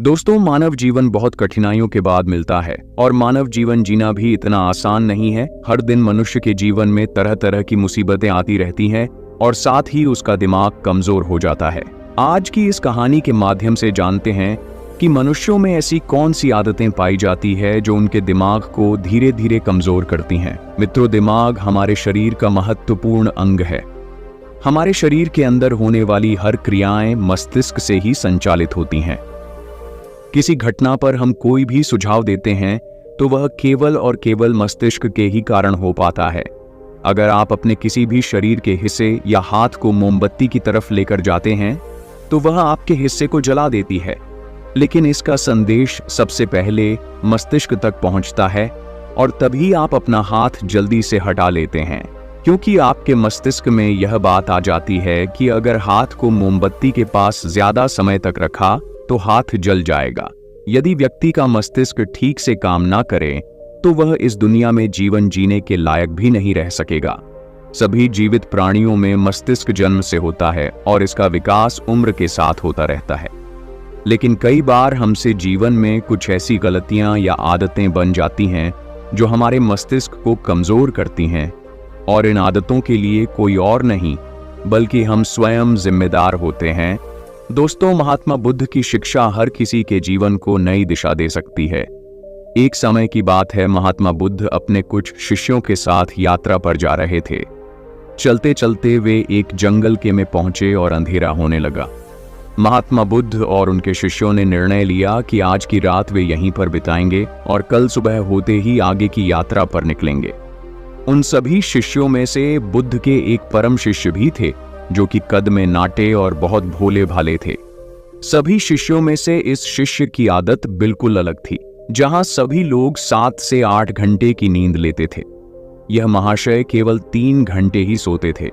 दोस्तों, मानव जीवन बहुत कठिनाइयों के बाद मिलता है और मानव जीवन जीना भी इतना आसान नहीं है। हर दिन मनुष्य के जीवन में तरह तरह की मुसीबतें आती रहती हैं और साथ ही उसका दिमाग कमजोर हो जाता है। आज की इस कहानी के माध्यम से जानते हैं कि मनुष्यों में ऐसी कौन सी आदतें पाई जाती है जो उनके दिमाग को धीरे धीरे कमजोर करती हैं। मित्रों, दिमाग हमारे शरीर का महत्वपूर्ण अंग है। हमारे शरीर के अंदर होने वाली हर क्रियाएं मस्तिष्क से ही संचालित होती हैं। किसी घटना पर हम कोई भी सुझाव देते हैं तो वह केवल और केवल मस्तिष्क के ही कारण हो पाता है। अगर आप अपने किसी भी शरीर के हिस्से या हाथ को मोमबत्ती की तरफ लेकर जाते हैं तो वह आपके हिस्से को जला देती है, लेकिन इसका संदेश सबसे पहले मस्तिष्क तक पहुंचता है और तभी आप अपना हाथ जल्दी से हटा लेते हैं, क्योंकि आपके मस्तिष्क में यह बात आ जाती है कि अगर हाथ को मोमबत्ती के पास ज्यादा समय तक रखा तो हाथ जल जाएगा। यदि व्यक्ति का मस्तिष्क ठीक से काम ना करे तो वह इस दुनिया में जीवन जीने के लायक भी नहीं रह सकेगा। सभी जीवित प्राणियों में मस्तिष्क जन्म से होता है और इसका विकास उम्र के साथ होता रहता है, लेकिन कई बार हमसे जीवन में कुछ ऐसी गलतियां या आदतें बन जाती हैं जो हमारे मस्तिष्क को कमजोर करती हैं, और इन आदतों के लिए कोई और नहीं बल्कि हम स्वयं जिम्मेदार होते हैं। दोस्तों, महात्मा बुद्ध की शिक्षा हर किसी के जीवन को नई दिशा दे सकती है। एक समय की बात है, महात्मा बुद्ध अपने कुछ शिष्यों के साथ यात्रा पर जा रहे थे। चलते चलते वे एक जंगल के में पहुंचे और अंधेरा होने लगा। महात्मा बुद्ध और उनके शिष्यों ने निर्णय लिया कि आज की रात वे यहीं पर बिताएंगे और कल सुबह होते ही आगे की यात्रा पर निकलेंगे। उन सभी शिष्यों में से बुद्ध के एक परम शिष्य भी थे जो कि कद में नाटे और बहुत भोले भाले थे। सभी शिष्यों में से इस शिष्य की आदत बिल्कुल अलग थी। जहां सभी लोग 7 से 8 घंटे की नींद लेते थे, यह महाशय केवल 3 घंटे ही सोते थे।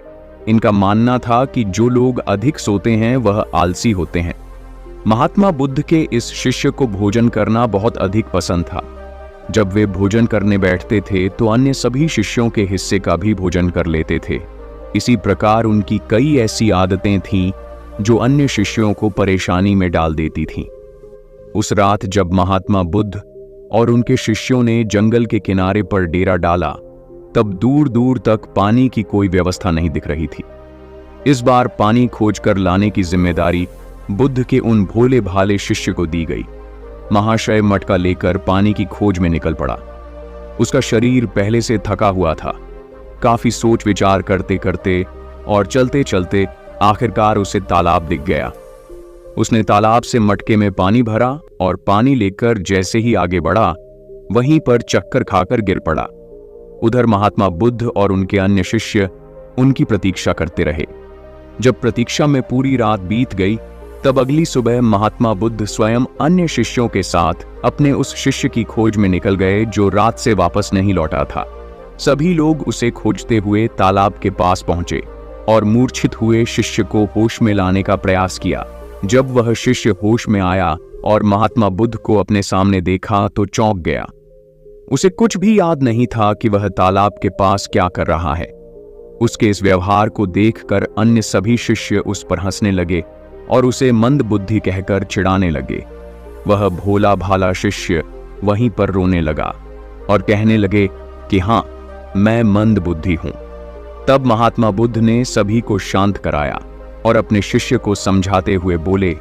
इनका मानना था कि जो लोग अधिक सोते हैं वह आलसी होते हैं। महात्मा बुद्ध के इस शिष्य को भोजन करना बहुत अधिक पसंद था। जब वे भोजन करने बैठते थे तो अन्य सभी शिष्यों के हिस्से का भी भोजन कर लेते थे। इसी प्रकार उनकी कई ऐसी आदतें थीं जो अन्य शिष्यों को परेशानी में डाल देती थीं। उस रात जब महात्मा बुद्ध और उनके शिष्यों ने जंगल के किनारे पर डेरा डाला, तब दूर दूर तक पानी की कोई व्यवस्था नहीं दिख रही थी। इस बार पानी खोजकर लाने की जिम्मेदारी बुद्ध के उन भोले भाले शिष्य को दी गई। महाशय मटका लेकर पानी की खोज में निकल पड़ा। उसका शरीर पहले से थका हुआ था। काफी सोच विचार करते करते और चलते चलते आखिरकार उसे तालाब दिख गया। उसने तालाब से मटके में पानी भरा और पानी लेकर जैसे ही आगे बढ़ा, वहीं पर चक्कर खाकर गिर पड़ा। उधर महात्मा बुद्ध और उनके अन्य शिष्य उनकी प्रतीक्षा करते रहे। जब प्रतीक्षा में पूरी रात बीत गई, तब अगली सुबह महात्मा बुद्ध स्वयं अन्य शिष्यों के साथ अपने उस शिष्य की खोज में निकल गए जो रात से वापस नहीं लौटा था। सभी लोग उसे खोजते हुए तालाब के पास पहुंचे और मूर्छित हुए शिष्य को होश में लाने का प्रयास किया। जब वह शिष्य होश में आया और महात्मा बुद्ध को अपने सामने देखा तो चौंक गया। उसे कुछ भी याद नहीं था कि वह तालाब के पास क्या कर रहा है। उसके इस व्यवहार को देखकर अन्य सभी शिष्य उस पर हंसने लगे और उसे मंद बुद्धि कहकर चिढ़ाने लगे। वह भोला भाला शिष्य वहीं पर रोने लगा और कहने लगे कि हाँ, मैं मंद बुद्धि हूं। तब महात्मा बुद्ध ने सभी को शांत कराया और अपने शिष्य को समझाते हुए बोले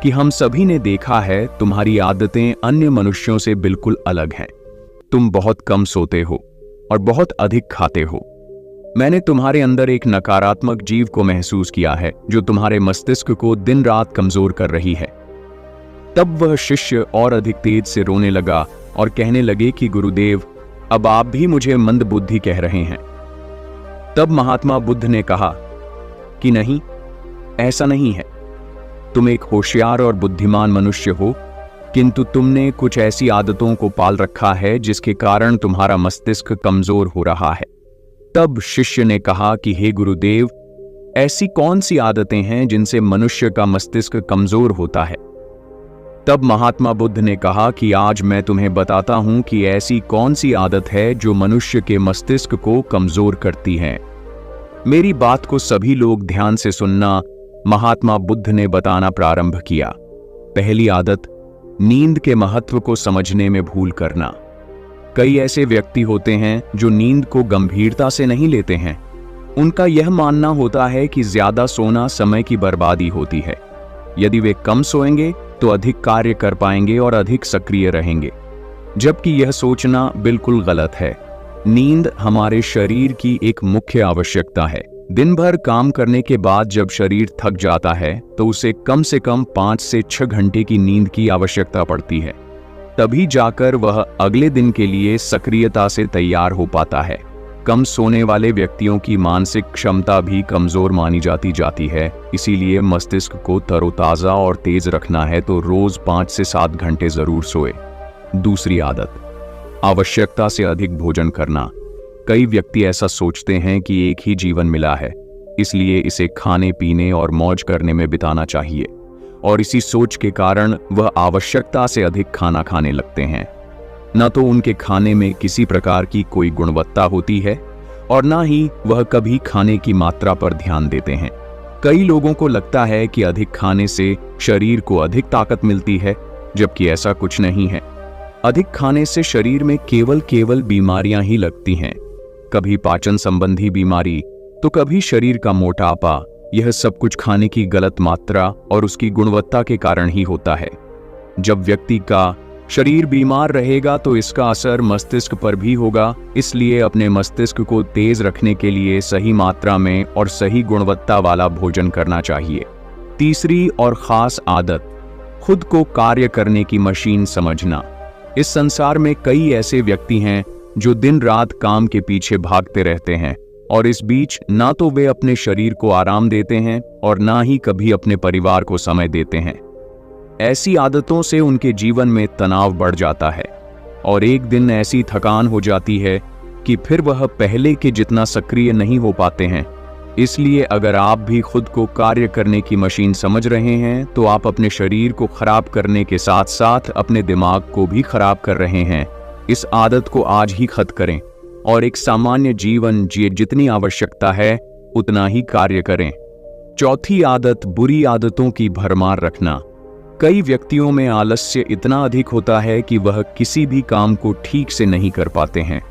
कि हम सभी ने देखा है, तुम्हारी आदतें अन्य मनुष्यों से बिल्कुल अलग हैं। तुम बहुत कम सोते हो और बहुत अधिक खाते हो। मैंने तुम्हारे अंदर एक नकारात्मक जीव को महसूस किया है जो तुम्हारे मस्तिष्क को दिन रात कमजोर कर रही है। तब वह शिष्य और अधिक तेज से रोने लगा और कहने लगे कि गुरुदेव, अब आप भी मुझे मंद बुद्धि कह रहे हैं। तब महात्मा बुद्ध ने कहा कि नहीं, ऐसा नहीं है। तुम एक होशियार और बुद्धिमान मनुष्य हो, किंतु तुमने कुछ ऐसी आदतों को पाल रखा है जिसके कारण तुम्हारा मस्तिष्क कमजोर हो रहा है। तब शिष्य ने कहा कि हे गुरुदेव, ऐसी कौन सी आदतें हैं जिनसे मनुष्य का मस्तिष्क कमजोर होता है? तब महात्मा बुद्ध ने कहा कि आज मैं तुम्हें बताता हूं कि ऐसी कौन सी आदत है जो मनुष्य के मस्तिष्क को कमजोर करती है। मेरी बात को सभी लोग ध्यान से सुनना। महात्मा बुद्ध ने बताना प्रारंभ किया। पहली आदत, नींद के महत्व को समझने में भूल करना। कई ऐसे व्यक्ति होते हैं जो नींद को गंभीरता से नहीं लेते हैं। उनका यह मानना होता है कि ज्यादा सोना समय की बर्बादी होती है। यदि वे कम सोएंगे तो अधिक कार्य कर पाएंगे और अधिक सक्रिय रहेंगे, जबकि यह सोचना बिल्कुल गलत है। नींद हमारे शरीर की एक मुख्य आवश्यकता है। दिन भर काम करने के बाद जब शरीर थक जाता है तो उसे कम से कम 5 से 6 घंटे की नींद की आवश्यकता पड़ती है। तभी जाकर वह अगले दिन के लिए सक्रियता से तैयार हो पाता है। कम सोने वाले व्यक्तियों की मानसिक क्षमता भी कमजोर मानी जाती है। इसीलिए मस्तिष्क को तरोताजा और तेज रखना है तो रोज 5 से 7 घंटे जरूर सोए। दूसरी आदत, आवश्यकता से अधिक भोजन करना। कई व्यक्ति ऐसा सोचते हैं कि एक ही जीवन मिला है, इसलिए इसे खाने पीने और मौज करने में बिताना चाहिए, और इसी सोच के कारण वह आवश्यकता से अधिक खाना खाने लगते हैं। न तो उनके खाने में किसी प्रकार की कोई गुणवत्ता होती है और न ही वह कभी खाने की मात्रा पर ध्यान देते हैं। कई लोगों को लगता है कि अधिक खाने से शरीर को अधिक ताकत मिलती है, जबकि ऐसा कुछ नहीं है। अधिक खाने से शरीर में केवल बीमारियां ही लगती हैं, कभी पाचन संबंधी बीमारी तो कभी शरीर का मोटापा। यह सब कुछ खाने की गलत मात्रा और उसकी गुणवत्ता के कारण ही होता है। जब व्यक्ति का शरीर बीमार रहेगा तो इसका असर मस्तिष्क पर भी होगा। इसलिए अपने मस्तिष्क को तेज रखने के लिए सही मात्रा में और सही गुणवत्ता वाला भोजन करना चाहिए। तीसरी और खास आदत, खुद को कार्य करने की मशीन समझना। इस संसार में कई ऐसे व्यक्ति हैं जो दिन रात काम के पीछे भागते रहते हैं और इस बीच ना तो वे अपने शरीर को आराम देते हैं और ना ही कभी अपने परिवार को समय देते हैं। ऐसी आदतों से उनके जीवन में तनाव बढ़ जाता है और एक दिन ऐसी थकान हो जाती है कि फिर वह पहले के जितना सक्रिय नहीं हो पाते हैं। इसलिए अगर आप भी खुद को कार्य करने की मशीन समझ रहे हैं तो आप अपने शरीर को खराब करने के साथ साथ अपने दिमाग को भी खराब कर रहे हैं। इस आदत को आज ही खत्म करें और एक सामान्य जीवन जिए। जितनी आवश्यकता है उतना ही कार्य करें। चौथी आदत, बुरी आदतों की भरमार रखना। कई व्यक्तियों में आलस्य इतना अधिक होता है कि वह किसी भी काम को ठीक से नहीं कर पाते हैं।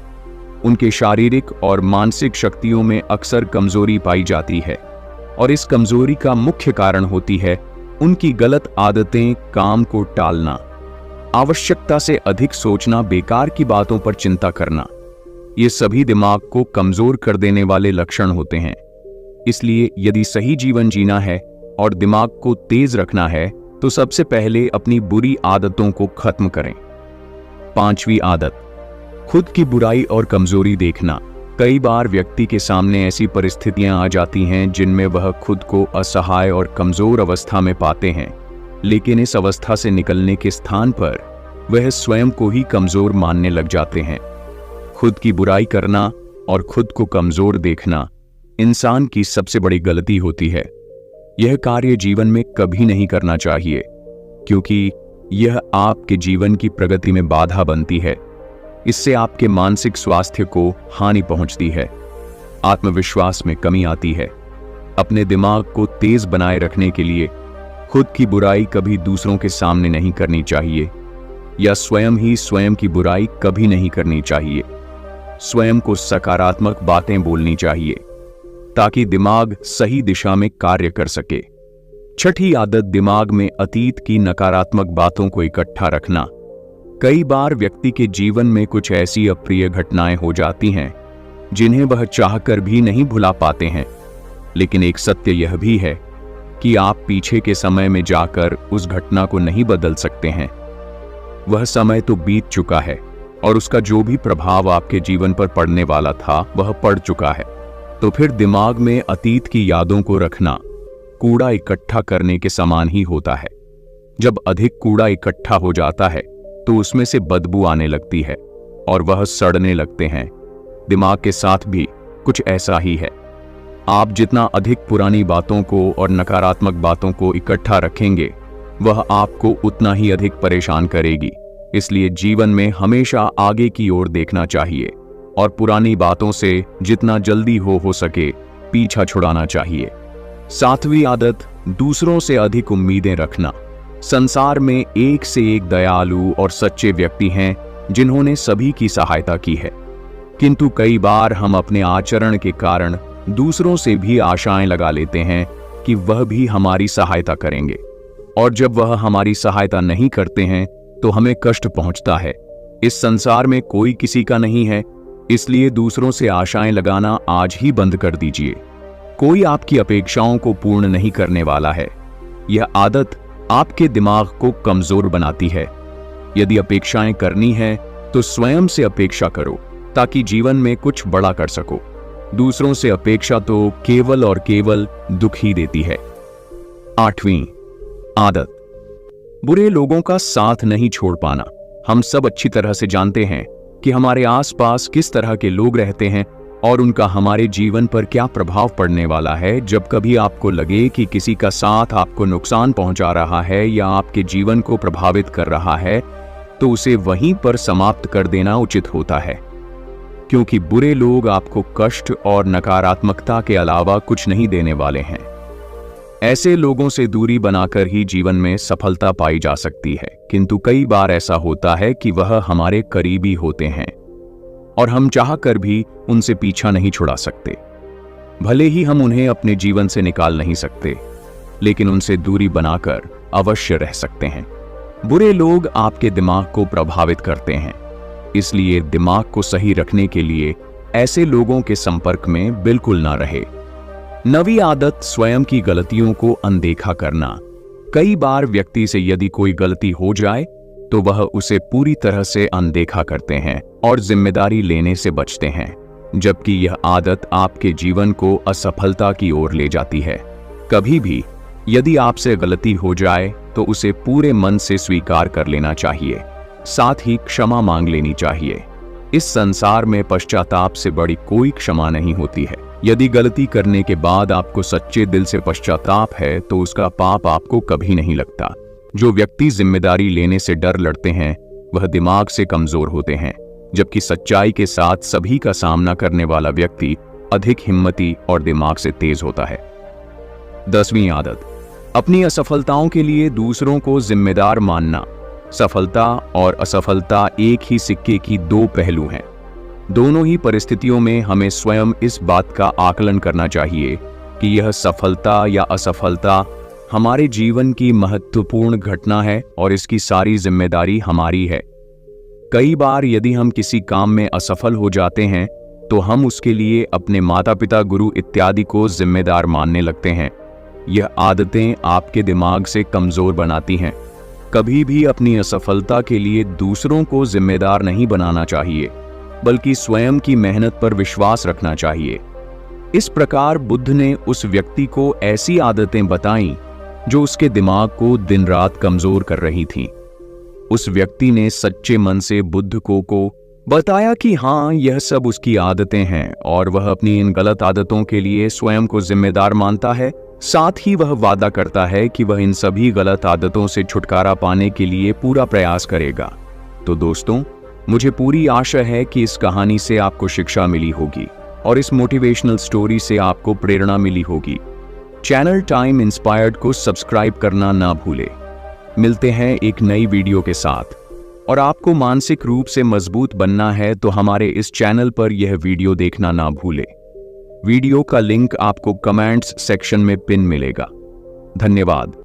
उनके शारीरिक और मानसिक शक्तियों में अक्सर कमजोरी पाई जाती है और इस कमजोरी का मुख्य कारण होती है उनकी गलत आदतें, काम को टालना, आवश्यकता से अधिक सोचना, बेकार की बातों पर चिंता करना। ये सभी दिमाग को कमजोर कर देने वाले लक्षण होते हैं। इसलिए यदि सही जीवन जीना है और दिमाग को तेज रखना है तो सबसे पहले अपनी बुरी आदतों को खत्म करें। पांचवी आदत, खुद की बुराई और कमजोरी देखना। कई बार व्यक्ति के सामने ऐसी परिस्थितियां आ जाती हैं जिनमें वह खुद को असहाय और कमजोर अवस्था में पाते हैं, लेकिन इस अवस्था से निकलने के स्थान पर वह स्वयं को ही कमजोर मानने लग जाते हैं। खुद की बुराई करना और खुद को कमजोर देखना इंसान की सबसे बड़ी गलती होती है। यह कार्य जीवन में कभी नहीं करना चाहिए, क्योंकि यह आपके जीवन की प्रगति में बाधा बनती है। इससे आपके मानसिक स्वास्थ्य को हानि पहुंचती है, आत्मविश्वास में कमी आती है। अपने दिमाग को तेज बनाए रखने के लिए खुद की बुराई कभी दूसरों के सामने नहीं करनी चाहिए, या स्वयं ही स्वयं की बुराई कभी नहीं करनी चाहिए। स्वयं को सकारात्मक बातें बोलनी चाहिए ताकि दिमाग सही दिशा में कार्य कर सके। छठी आदत, दिमाग में अतीत की नकारात्मक बातों को इकट्ठा रखना। कई बार व्यक्ति के जीवन में कुछ ऐसी अप्रिय घटनाएं हो जाती हैं जिन्हें वह चाहकर भी नहीं भुला पाते हैं, लेकिन एक सत्य यह भी है कि आप पीछे के समय में जाकर उस घटना को नहीं बदल सकते हैं। वह समय तो बीत चुका है और उसका जो भी प्रभाव आपके जीवन पर पड़ने वाला था वह पड़ चुका है। तो फिर दिमाग में अतीत की यादों को रखना कूड़ा इकट्ठा करने के समान ही होता है। जब अधिक कूड़ा इकट्ठा हो जाता है तो उसमें से बदबू आने लगती है और वह सड़ने लगते हैं। दिमाग के साथ भी कुछ ऐसा ही है। आप जितना अधिक पुरानी बातों को और नकारात्मक बातों को इकट्ठा रखेंगे वह आपको उतना ही अधिक परेशान करेगी। इसलिए जीवन में हमेशा आगे की ओर देखना चाहिए और पुरानी बातों से जितना जल्दी हो सके पीछा छुड़ाना चाहिए। सातवीं आदत, दूसरों से अधिक उम्मीदें रखना। संसार में एक से एक दयालु और सच्चे व्यक्ति हैं जिन्होंने सभी की सहायता की है, किंतु कई बार हम अपने आचरण के कारण दूसरों से भी आशाएं लगा लेते हैं कि वह भी हमारी सहायता करेंगे, और जब वह हमारी सहायता नहीं करते हैं तो हमें कष्ट पहुंचता है। इस संसार में कोई किसी का नहीं है, इसलिए दूसरों से आशाएं लगाना आज ही बंद कर दीजिए। कोई आपकी अपेक्षाओं को पूर्ण नहीं करने वाला है। यह आदत आपके दिमाग को कमजोर बनाती है। यदि अपेक्षाएं करनी है तो स्वयं से अपेक्षा करो ताकि जीवन में कुछ बड़ा कर सको। दूसरों से अपेक्षा तो केवल और केवल दुख ही देती है। 8वीं आदत, बुरे लोगों का साथ नहीं छोड़ पाना। हम सब अच्छी तरह से जानते हैं कि हमारे आसपास किस तरह के लोग रहते हैं और उनका हमारे जीवन पर क्या प्रभाव पड़ने वाला है। जब कभी आपको लगे कि किसी का साथ आपको नुकसान पहुंचा रहा है या आपके जीवन को प्रभावित कर रहा है, तो उसे वहीं पर समाप्त कर देना उचित होता है, क्योंकि बुरे लोग आपको कष्ट और नकारात्मकता के अलावा कुछ नहीं देने वाले हैं। ऐसे लोगों से दूरी बनाकर ही जीवन में सफलता पाई जा सकती है, किंतु कई बार ऐसा होता है कि वह हमारे करीबी होते हैं और हम चाहकर भी उनसे पीछा नहीं छुड़ा सकते। भले ही हम उन्हें अपने जीवन से निकाल नहीं सकते, लेकिन उनसे दूरी बनाकर अवश्य रह सकते हैं। बुरे लोग आपके दिमाग को प्रभावित करते हैं, इसलिए दिमाग को सही रखने के लिए ऐसे लोगों के संपर्क में बिल्कुल ना रहे। 9वीं आदत, स्वयं की गलतियों को अनदेखा करना। कई बार व्यक्ति से यदि कोई गलती हो जाए तो वह उसे पूरी तरह से अनदेखा करते हैं और जिम्मेदारी लेने से बचते हैं, जबकि यह आदत आपके जीवन को असफलता की ओर ले जाती है। कभी भी यदि आपसे गलती हो जाए तो उसे पूरे मन से स्वीकार कर लेना चाहिए, साथ ही क्षमा मांग लेनी चाहिए। इस संसार में पश्चाताप से बड़ी कोई क्षमा नहीं होती है। यदि गलती करने के बाद आपको सच्चे दिल से पश्चाताप है तो उसका पाप आपको कभी नहीं लगता। जो व्यक्ति जिम्मेदारी लेने से डर लड़ते हैं वह दिमाग से कमजोर होते हैं, जबकि सच्चाई के साथ सभी का सामना करने वाला व्यक्ति अधिक हिम्मती और दिमाग से तेज होता है। 10वीं आदत, अपनी असफलताओं के लिए दूसरों को जिम्मेदार मानना। सफलता और असफलता एक ही सिक्के की दो पहलू हैं। दोनों ही परिस्थितियों में हमें स्वयं इस बात का आकलन करना चाहिए कि यह सफलता या असफलता हमारे जीवन की महत्वपूर्ण घटना है और इसकी सारी जिम्मेदारी हमारी है। कई बार यदि हम किसी काम में असफल हो जाते हैं तो हम उसके लिए अपने माता पिता, गुरु इत्यादि को जिम्मेदार मानने लगते हैं। यह आदतें आपके दिमाग से कमजोर बनाती हैं। कभी भी अपनी असफलता के लिए दूसरों को जिम्मेदार नहीं बनाना चाहिए, बल्कि स्वयं की मेहनत पर विश्वास रखना चाहिए। इस प्रकार बुद्ध ने उस व्यक्ति को ऐसी आदतें बताईं जो उसके दिमाग को दिन रात कमजोर कर रही थीं। उस व्यक्ति ने सच्चे मन से बुद्ध को बताया कि हाँ, यह सब उसकी आदतें हैं और वह अपनी इन गलत आदतों के लिए स्वयं को जिम्मेदार मानता है। साथ ही वह वादा करता है कि वह इन सभी गलत आदतों से छुटकारा पाने के लिए पूरा प्रयास करेगा। तो दोस्तों, मुझे पूरी आशा है कि इस कहानी से आपको शिक्षा मिली होगी और इस मोटिवेशनल स्टोरी से आपको प्रेरणा मिली होगी। चैनल टाइम इंस्पायर्ड को सब्सक्राइब करना ना भूले। मिलते हैं एक नई वीडियो के साथ। और आपको मानसिक रूप से मजबूत बनना है तो हमारे इस चैनल पर यह वीडियो देखना ना भूले। वीडियो का लिंक आपको कमेंट्स सेक्शन में पिन मिलेगा। धन्यवाद।